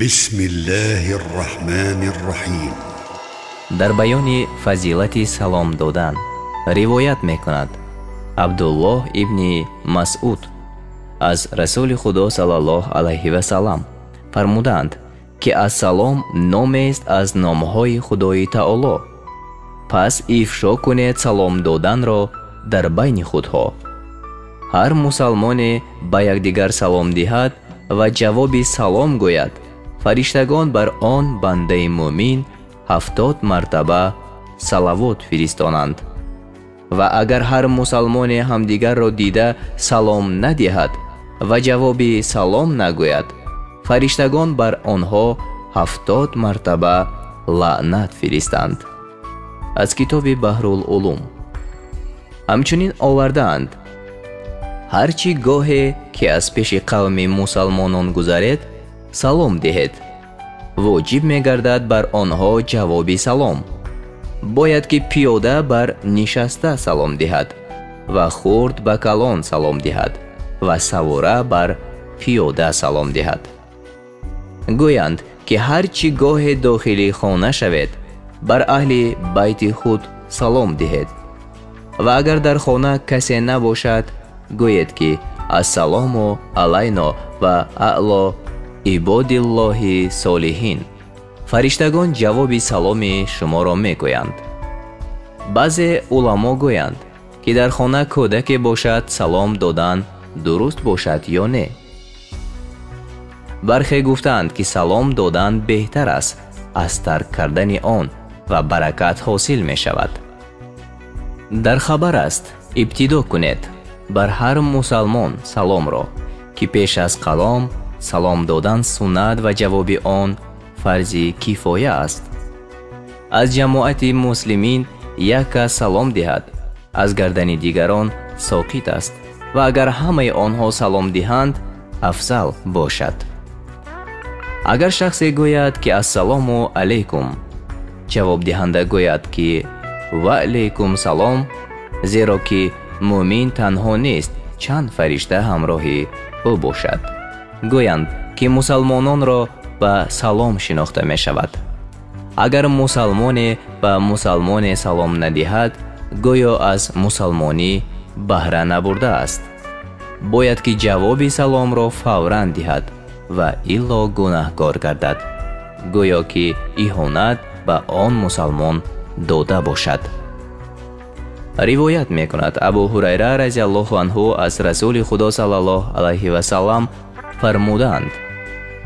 بسم الله الرحمن الرحیم. در بیان فضیلت سلام دادن روایت میکند عبدالله ابن مسعود از رسول خدا صلی الله علیه و سلم فرمودند که از سلام نامی است از نامهای خدای تعالی، پس افشا کنید سلام دادن را در بین خودها. هر مسلمان به یکدیگر سلام دهد و جواب سلام گوید، فرشتگان بر آن بنده مومن 70 مرتبه صلوات فرستانند. و اگر هر مسلمان همدیگر را دیده سلام ندهد و جواب سلام نگوید، فرشتگان بر آنها 70 مرتبه لعنت فرستند. از کتاب بحرالعلوم. همچنین آوردند هرچی گاهی که از پیش قوم مسلمانان گذرید سلام دهید، واجب می‌گردد بر آنها جواب سلام. باید که پیاده بر نشسته سلام دهد و خرد به کلان سلام دهد و سواره بر پیاده سلام دهد. گویند که هرچی گاه داخل خانه شوید بر اهل بیت خود سلام دهید و اگر در خانه کسی نباشد گویید که السلام علینا و علی عباد الله صالحین. فرشتگان جواب سلام شما را میگویند. بعضی علما گویند که در خانه کودک باشد سلام دادن درست باشد یا نه. برخی گفتند که سلام دادن بهتر است از ترک کردن آن و برکت حاصل می شود. در خبر است ابتدا کنید بر هر مسلمان سلام را که پیش از کلام سلام دادن سنت و جواب آن فرض کفایه است. از جماعت مسلمین یک کس سلام دهد از گردن دیگران ساقط است و اگر همه آنها سلام دهند افضل باشد. اگر شخصی گوید که السلام علیکم، جواب دهنده گوید که و علیکم سلام، زیرا که مومن تنها نیست چند فرشته همراهی او باشد. گویند که مسلمانان را به سلام شناخته می شود. اگر مسلمان به مسلمان سلام ندهد گویا از مسلمانی بهره نبرده است. باید که جواب سلام را فوراً دهد و الا گناهکار گردد، گویا که اهانت به آن مسلمان داده باشد. روایت می کند ابو هریره رضی الله عنه از رسول خدا صلی الله علیه و سلم فرمودند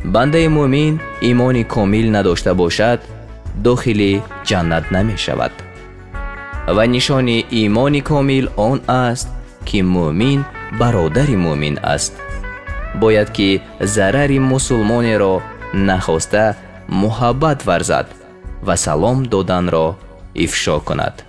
بنده مومن ایمان کامل نداشته باشد داخل جنت نمی شود و نشان ایمان کامل آن است که مومن برادر مومن است. باید که ضرر مسلمان را نخواسته محبت ورزد و سلام دادن را افشا کند.